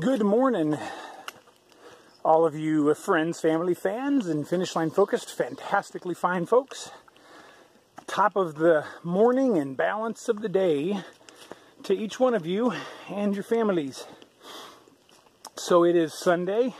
Good morning, all of you friends, family, fans, and Finish Line focused, fantastically fine folks. Top of the morning and balance of the day to each one of you and your families. So it is Sunday,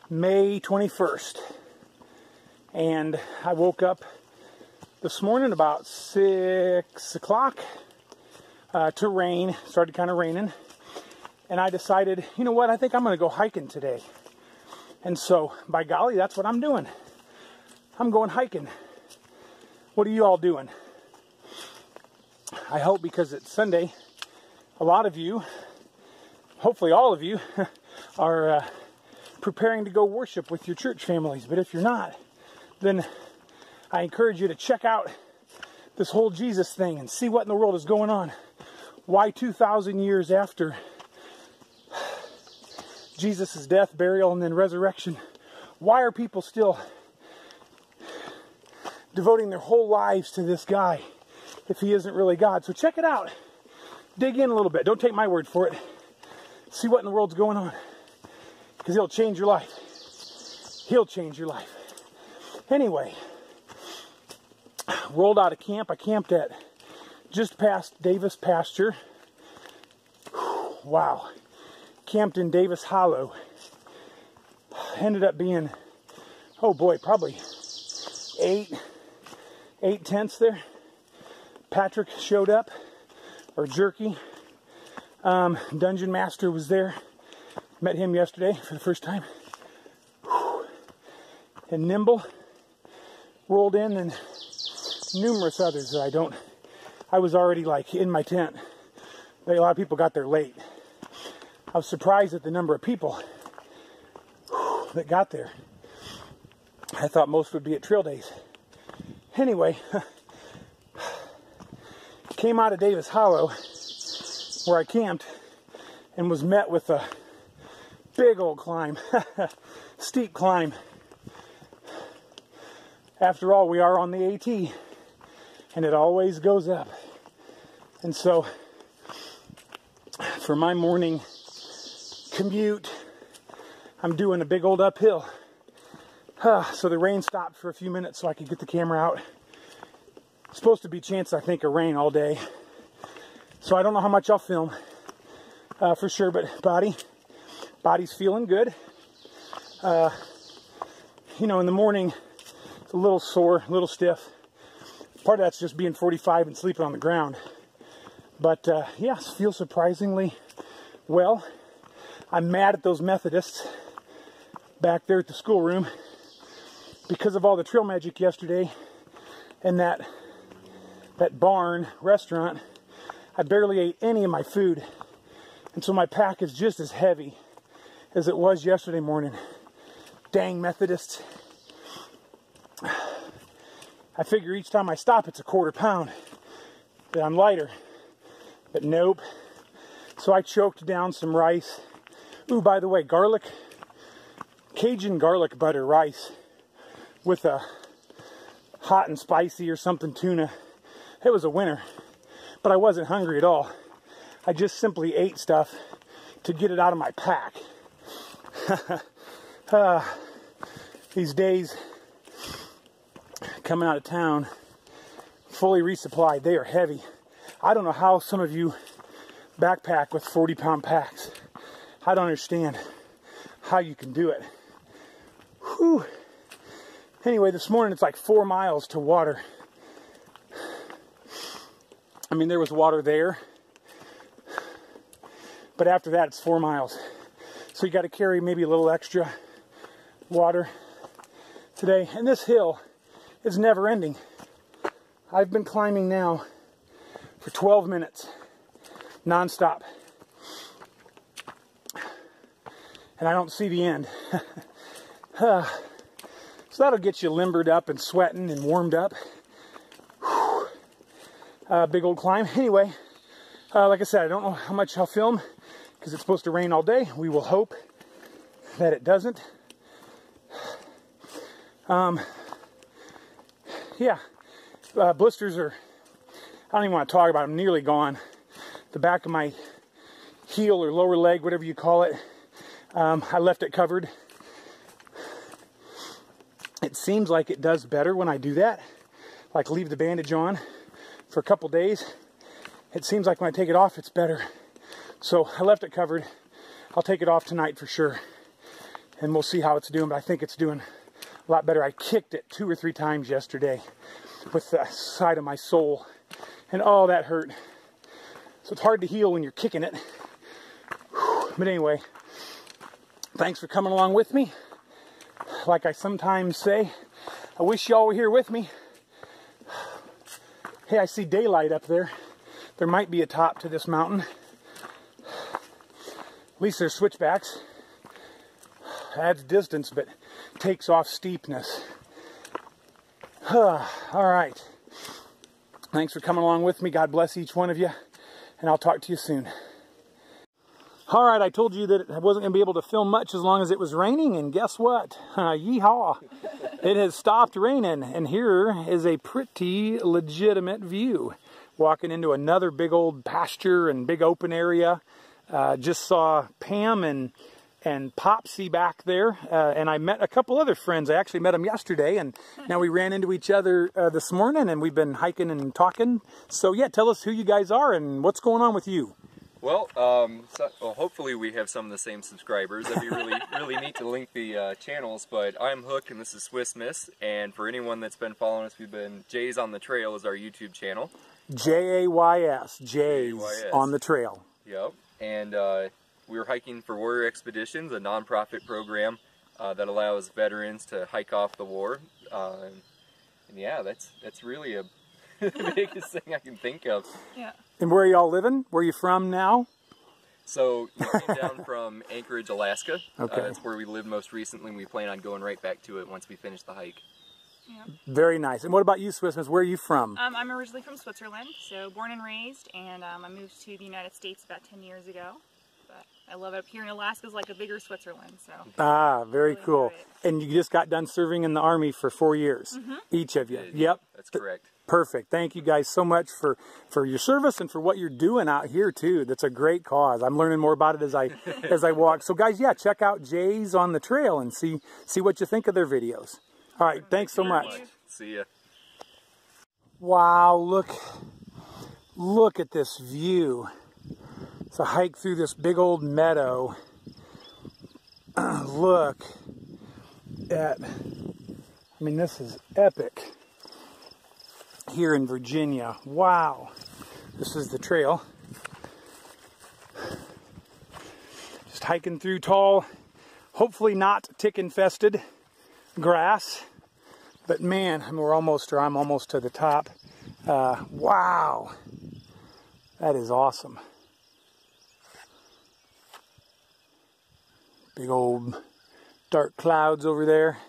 May 21st, and I woke up this morning about 6 o'clock to rain. Started kind of raining. And I decided, you know what, I think I'm going to go hiking today. And so, by golly, that's what I'm doing. I'm going hiking. What are you all doing? I hope because it's Sunday, a lot of you, hopefully all of you, are preparing to go worship with your church families. But if you're not, then I encourage you to check out this whole Jesus thing and see what in the world is going on. Why 2,000 years after Jesus' death, burial, and then resurrection, why are people still devoting their whole lives to this guy if he isn't really God? So check it out. Dig in a little bit. Don't take my word for it. See what in the world's going on. Because he'll change your life. He'll change your life. Anyway, rolled out of camp. I camped at just past Davis pasture. Wow. Camped in Davis Hollow. Ended up being, oh boy, probably eight tents there. Patrick showed up, or Jerky. Dungeon Master was there. Met him yesterday for the first time. And Nimble rolled in, and numerous others that I was already like in my tent. A lot of people got there late. I was surprised at the number of people that got there. I thought most would be at trail days. Anyway, came out of Davis Hollow, where I camped, and was met with a big old climb, steep climb. After all, we are on the AT, and it always goes up. And so, for my morning commute, I'm doing a big old uphill. So the rain stopped for a few minutes so I could get the camera out. Supposed to be chance, I think, of rain all day. So I don't know how much I'll film for sure, but body's feeling good. In the morning, it's a little sore, a little stiff. Part of that's just being 45 and sleeping on the ground. But yes, feel surprisingly well. I'm mad at those Methodists back there at the schoolroom because of all the trail magic yesterday and that barn restaurant. I barely ate any of my food, and so my pack is just as heavy as it was yesterday morning. Dang Methodists. I figure each time I stop it's a quarter pound that I'm lighter, but nope. So I choked down some rice. Ooh, by the way, Cajun garlic butter rice with a hot and spicy or something tuna. It was a winner, but I wasn't hungry at all. I just simply ate stuff to get it out of my pack. These days, coming out of town, fully resupplied, they are heavy. I don't know how some of you backpack with 40-pound packs. I don't understand how you can do it. Whew. Anyway, this morning it's like 4 miles to water. I mean, there was water there, but after that it's 4 miles. So you got to carry maybe a little extra water today. And this hill is never ending. I've been climbing now for 12 minutes, nonstop. And I don't see the end. So that'll get you limbered up and sweating and warmed up. Big old climb. Anyway, like I said, I don't know how much I'll film because it's supposed to rain all day. We will hope that it doesn't. Blisters are, I don't even want to talk about them, nearly gone. The back of my heel or lower leg, whatever you call it, I left it covered. It seems like it does better when I do that, like leave the bandage on for a couple days. It seems like when I take it off, it's better. So I left it covered. I'll take it off tonight for sure, and we'll see how it's doing, but I think it's doing a lot better. I kicked it 2 or 3 times yesterday with the side of my sole, and oh, that hurt. So it's hard to heal when you're kicking it. Whew. But anyway, thanks for coming along with me. Like I sometimes say, I wish y'all were here with me. Hey, I see daylight up there. There might be a top to this mountain. At least there's switchbacks. Adds distance, but takes off steepness. All right. Thanks for coming along with me. God bless each one of you, and I'll talk to you soon. All right, I told you that I wasn't going to be able to film much as long as it was raining, and guess what? Yeehaw! It has stopped raining, and here is a pretty legitimate view. Walking into another big old pasture and big open area. Just saw Pam and Popsy back there, and I met a couple other friends. I actually met them yesterday, and now we ran into each other this morning, and we've been hiking and talking. So yeah, tell us who you guys are and what's going on with you. Well, hopefully we have some of the same subscribers. That'd be really neat to link the channels. But I'm Hook, and this is Swiss Miss. And for anyone that's been following us, we've been Jays on the Trail is our YouTube channel. Jays, Jays on the Trail. Yep. And we were hiking for Warrior Expeditions, a nonprofit program that allows veterans to hike off the war. And yeah, that's really the biggest thing I can think of. Yeah. And where are y'all living? Where are you from now? So we came down from Anchorage, Alaska. Okay. That's where we lived most recently, and we plan on going right back to it once we finish the hike. Yeah. Very nice. And what about you, Swiss Miss? Where are you from? I'm originally from Switzerland, so born and raised, and I moved to the United States about 10 years ago. But I love it up here in Alaska. It's like a bigger Switzerland. So. Very cool. And you just got done serving in the Army for 4 years, each of you. Yep. That's correct. Perfect. Thank you guys so much for your service and for what you're doing out here too. That's a great cause. I'm learning more about it as I walk. So guys, yeah, check out Jays on the Trail and see what you think of their videos. All right, thanks so much. See ya. Wow, look at this view. It's a hike through this big old meadow. Look at, I mean, this is epic. Here in Virginia. Wow. This is the trail. Just hiking through tall, hopefully not tick infested grass. But man, I mean, I'm almost to the top. Wow. That is awesome. Big old dark clouds over there.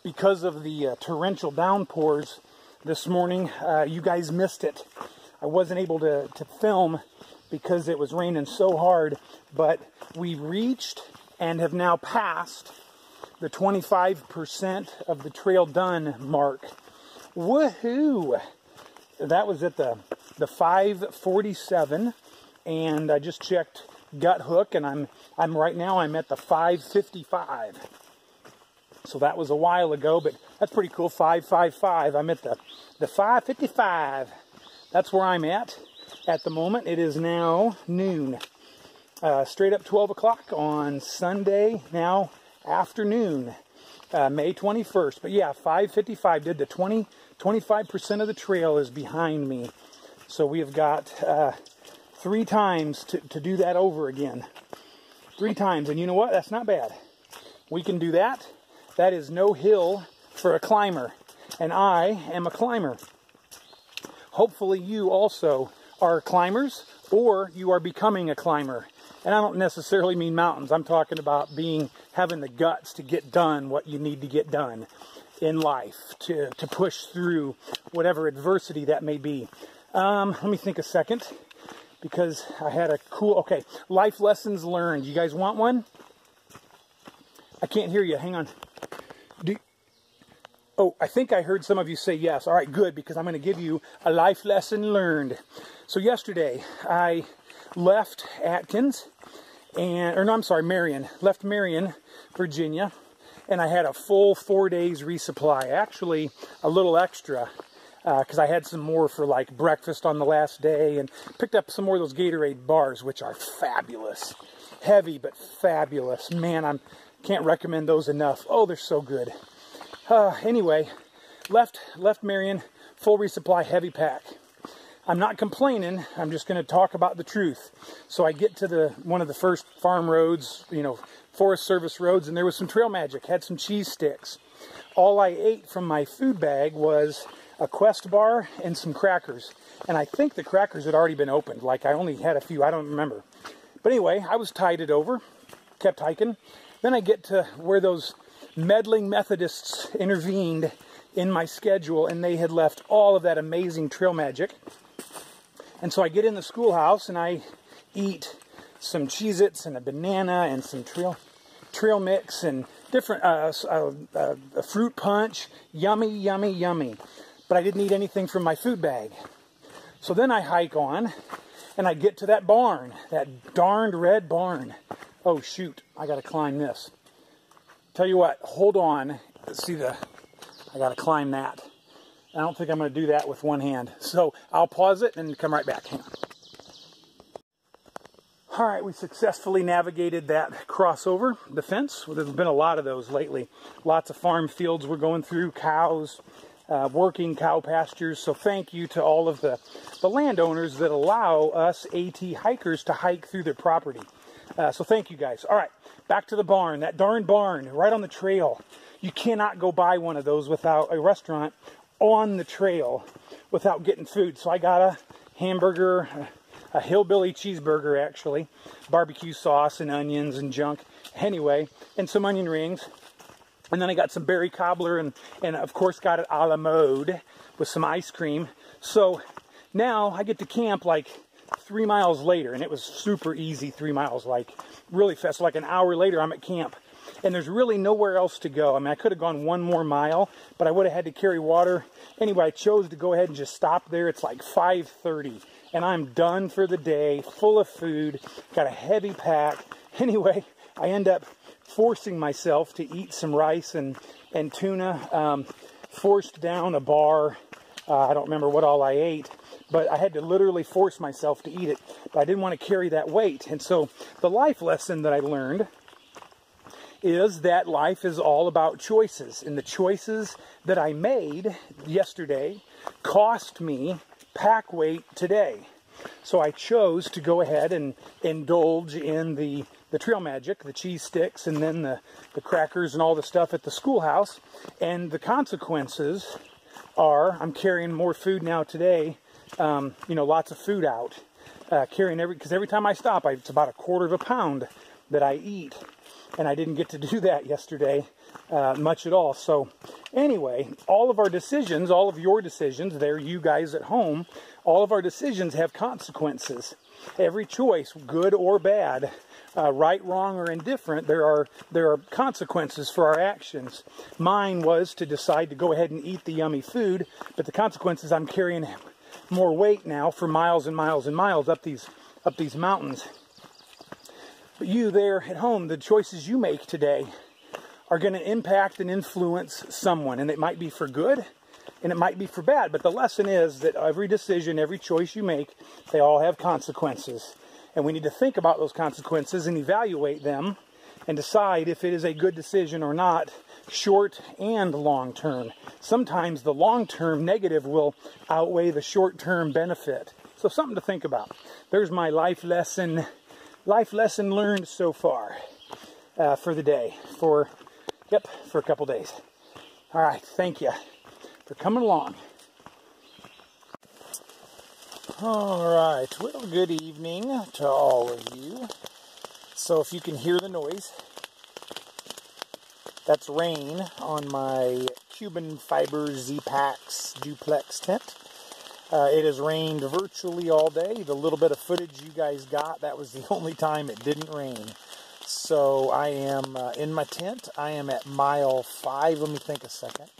Because of the torrential downpours this morning, you guys missed it. I wasn't able to film because it was raining so hard, but we reached and have now passed the 25% of the trail done mark. Woohoo! That was at the 5:47, and I just checked Gut Hook, and I'm right now I'm at the 5:55. So that was a while ago, but that's pretty cool. 5:55. I'm at the 5:55. That's where I'm at the moment. It is now noon. Straight up 12 o'clock on Sunday, now afternoon, May 21st. But yeah, 5:55. Did the 25% of the trail is behind me. So we have got 3 times to do that over again. 3 times. And you know what? That's not bad. We can do that. That is no hill for a climber, and I am a climber. Hopefully you also are climbers, or you are becoming a climber. And I don't necessarily mean mountains. I'm talking about having the guts to get done what you need to get done in life, to push through whatever adversity that may be. Let me think a second, because I had a cool, life lessons learned. You guys want one? I can't hear you. Hang on. I think I heard some of you say yes. All right, good, because I'm going to give you a life lesson learned. So yesterday I left Atkins, Marion. Left Marion, Virginia, and I had a full 4 days resupply. Actually, a little extra, because I had some more for like breakfast on the last day, and picked up some more of those Gatorade bars, which are fabulous. Heavy, but fabulous. Man, I can't recommend those enough. Oh, they're so good. Anyway, left Marion, full resupply, heavy pack. I'm not complaining. I'm just going to talk about the truth. So I get to one of the first farm roads, Forest Service roads, and there was some Trail Magic. Had some cheese sticks. All I ate from my food bag was a Quest bar and some crackers. And I think the crackers had already been opened. Like, I only had a few. I don't remember. But anyway, I was tided over. Kept hiking. Then I get to where those meddling Methodists intervened in my schedule, and they had left all of that amazing Trail Magic. And so I get in the schoolhouse and I eat some Cheez-Its and a banana and some trail mix and different a fruit punch. Yummy, yummy, yummy. But I didn't eat anything from my food bag. So then I hike on and I get to that barn, that darned red barn. Oh shoot, I gotta climb this. Tell you what, hold on. I gotta climb that. I don't think I'm going to do that with one hand. So I'll pause it and come right back. Hang on. All right, we successfully navigated that crossover, the fence. Well, there's been a lot of those lately. Lots of farm fields we're going through, cows, working cow pastures. So thank you to all of the landowners that allow us AT hikers to hike through their property. So thank you guys. All right, back to the barn, that darn barn right on the trail. You cannot go by one of those without a restaurant on the trail without getting food. So I got a hamburger, a hillbilly cheeseburger actually, barbecue sauce and onions and junk. Anyway, and some onion rings. And then I got some berry cobbler and of course got it a la mode with some ice cream. So now I get to camp like 3 miles later, and it was super easy 3 miles, like really fast. Like an hour later I'm at camp. And there's really nowhere else to go. I mean, I could have gone one more mile, but I would have had to carry water. Anyway, I chose to go ahead and just stop there. It's like 5:30, and I'm done for the day, full of food, got a heavy pack. Anyway, I end up forcing myself to eat some rice and tuna, forced down a bar. I don't remember what all I ate, but I had to literally force myself to eat it. But I didn't want to carry that weight. And so the life lesson that I learned is that life is all about choices. And the choices that I made yesterday cost me pack weight today. So I chose to go ahead and indulge in the Trail Magic, the cheese sticks, and then the crackers and all the stuff at the schoolhouse. And the consequences are I'm carrying more food now today, lots of food out. Because every time I stop, it's about a quarter of a pound that I eat. And I didn't get to do that yesterday much at all. So anyway, all of our decisions, all of your decisions, there you guys at home, all of our decisions have consequences. Every choice, good or bad, right, wrong, or indifferent, there are consequences for our actions. Mine was to decide to go ahead and eat the yummy food, but the consequence is I'm carrying more weight now for miles and miles and miles up these mountains. But you there at home, the choices you make today are going to impact and influence someone. And it might be for good and it might be for bad. But the lesson is that every decision, every choice you make, they all have consequences. And we need to think about those consequences and evaluate them and decide if it is a good decision or not, short and long term. Sometimes the long term negative will outweigh the short term benefit. So something to think about. There's my life lesson learned so far for the day, for a couple days. All right, thank you for coming along. All right, well, good evening to all of you. So if you can hear the noise, that's rain on my Cuban Fiber Z-Pax duplex tent. It has rained virtually all day. The little bit of footage you guys got, that was the only time it didn't rain. So I am in my tent. I am at mile 5. Let me think a second.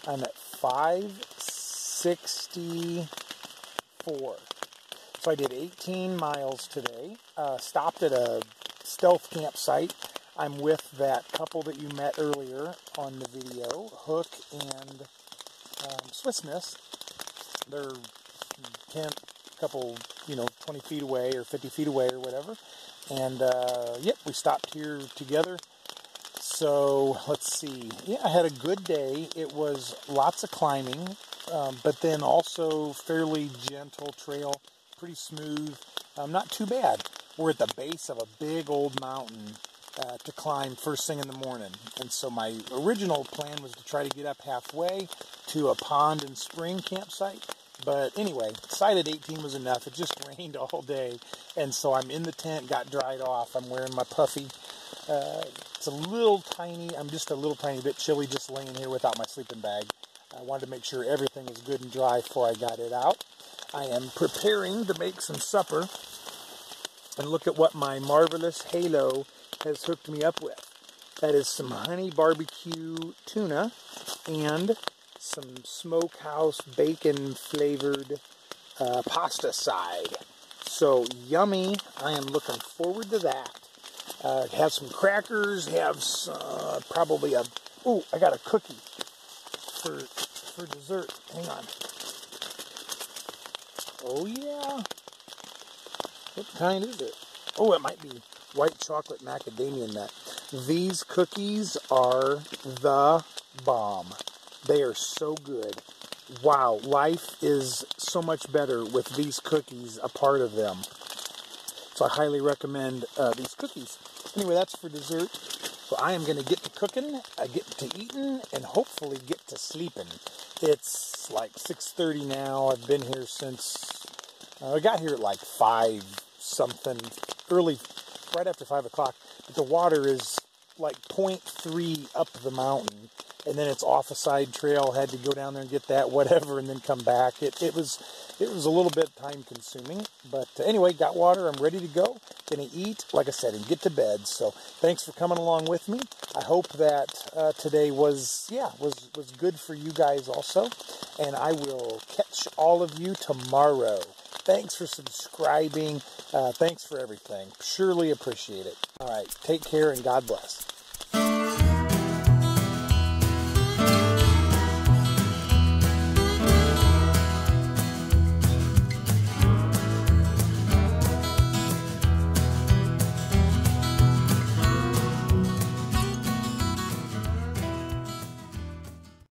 I'm at 564. So I did 18 miles today. Stopped at a stealth campsite. I'm with that couple that you met earlier on the video, Hook and Swiss Miss. They're camped a couple, 20 feet away or 50 feet away or whatever. And yep, we stopped here together. So let's see. Yeah, I had a good day. It was lots of climbing, but then also fairly gentle trail, pretty smooth, not too bad. We're at the base of a big old mountain to climb first thing in the morning. And so my original plan was to try to get up halfway to a pond and spring campsite. But anyway, decided 18 was enough. It just rained all day. And so I'm in the tent, got dried off. I'm wearing my puffy. It's a little tiny, I'm just a little tiny bit chilly just laying here without my sleeping bag. I wanted to make sure everything was good and dry before I got it out. I am preparing to make some supper. And look at what my marvelous Halo has hooked me up with. That is some honey barbecue tuna and some smokehouse bacon flavored pasta side. So yummy. I am looking forward to that. Have some crackers, have some, probably a, ooh, I got a cookie for dessert. Hang on. Oh yeah. What kind is it? Oh, it might be white chocolate macadamia nut. These cookies are the bomb. They are so good. Wow, life is so much better with these cookies a part of them. So I highly recommend these cookies. Anyway, that's for dessert. So I am going to get to cooking, get to eating, and hopefully get to sleeping. It's like 6:30 now. I've been here since, I got here at like 5 something, early, right after 5 o'clock. But the water is like 0.3 up the mountain. And then it's off a side trail, had to go down there and get that, whatever, and then come back. It was a little bit time consuming, but anyway, got water, I'm ready to go, gonna eat, like I said, and get to bed. So thanks for coming along with me. I hope that today was good for you guys also, and I will catch all of you tomorrow. Thanks for subscribing, thanks for everything, surely appreciate it. All right, take care and God bless.